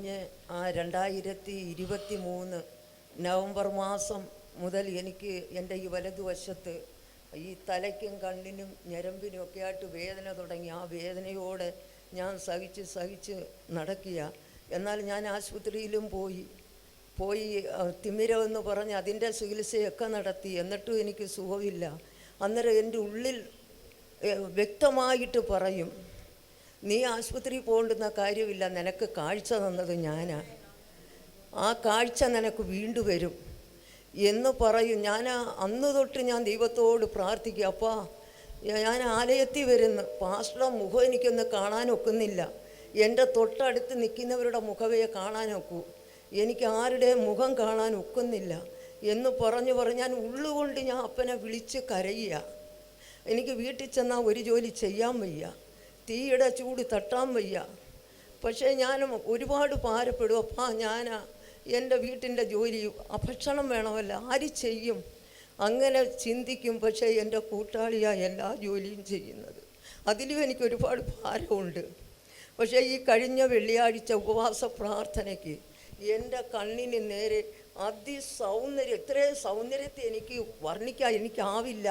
കഴിഞ്ഞ് 2023 നവംബർ മാസം മുതൽ എനിക്ക് എൻ്റെ ഈ വലതുവശത്ത് ഈ തലയ്ക്കും കണ്ണിനും ഞരമ്പിനും ഒക്കെ ആയിട്ട് വേദന തുടങ്ങി. ആ വേദനയോടെ ഞാൻ സഹിച്ച് നടക്കുക. എന്നാൽ ഞാൻ ആശുപത്രിയിലും പോയി തിമിരമെന്ന് പറഞ്ഞ് അതിൻ്റെ ചികിത്സയൊക്കെ നടത്തി. എന്നിട്ടും എനിക്ക് സുഖമില്ല. അന്നേരം എൻ്റെ ഉള്ളിൽ വ്യക്തമായിട്ട് പറയും, നീ ആശുപത്രിയിൽ പോകേണ്ടുന്ന കാര്യമില്ല, നിനക്ക് കാഴ്ച തന്നത് ഞാനാ, ആ കാഴ്ച നിനക്ക് വീണ്ടും വരും എന്ന് പറയും. അന്ന് തൊട്ട് ഞാൻ ദൈവത്തോട് പ്രാർത്ഥിക്കുക, അപ്പാ ഞാൻ ആലയത്തിൽ വരുന്നു, പാസ്റ്ററുടെ മുഖം എനിക്കൊന്ന് കാണാനൊക്കുന്നില്ല, എൻ്റെ തൊട്ടടുത്ത് നിൽക്കുന്നവരുടെ മുഖവേ കാണാനൊക്കൂ, എനിക്ക് ആരുടെ മുഖം കാണാൻ ഒക്കുന്നില്ല എന്ന് പറഞ്ഞ് ഞാൻ ഉള്ളുകൊണ്ട് ഞാൻ അപ്പനെ വിളിച്ച് കരയുക. എനിക്ക് വീട്ടിൽ ചെന്നാൽ ഒരു ജോലി ചെയ്യാൻ വയ്യ, തീയുടെ ചൂട് തട്ടാൻ വയ്യ. പക്ഷേ ഞാൻ ഒരുപാട് ഭാരപ്പെടും, അപ്പാ എൻ്റെ വീട്ടിൻ്റെ ജോലി ഭക്ഷണം വേണമല്ല, ആര് ചെയ്യും? അങ്ങനെ ചിന്തിക്കും. പക്ഷേ എൻ്റെ കൂട്ടാളിയാണ് എല്ലാ ജോലിയും ചെയ്യുന്നത്, അതിലും എനിക്ക് ഒരുപാട് ഭാരമുണ്ട്. പക്ഷേ ഈ കഴിഞ്ഞ വെള്ളിയാഴ്ച ഉപവാസ പ്രാർത്ഥനയ്ക്ക് എൻ്റെ കണ്ണിന് നേരെ ഇത്രയും സൗന്ദര്യത്തെ എനിക്ക് വർണ്ണിക്കാൻ എനിക്കാവില്ല.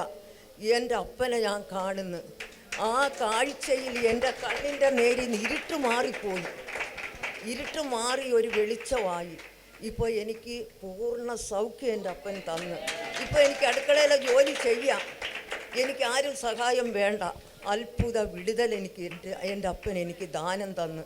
എൻ്റെ അപ്പനെ ഞാൻ കാണുന്നു. ആ കാഴ്ചയിൽ എൻ്റെ കണ്ണിൻ്റെ നേരിൽ ഇരുട്ട് മാറിപ്പോയി, ഇരുട്ട് മാറി ഒരു വെളിച്ചമായി. ഇപ്പോൾ എനിക്ക് പൂർണ്ണ സൗഖ്യം എൻ്റെ അപ്പൻ തന്ന്. ഇപ്പോൾ എനിക്ക് അടുക്കളയിലെ ജോലി ചെയ്യാം, എനിക്ക് ആരും സഹായം വേണ്ട. അത്ഭുത വിടുതൽ എനിക്ക് എൻ്റെ അപ്പൻ എനിക്ക് ദാനം തന്ന്.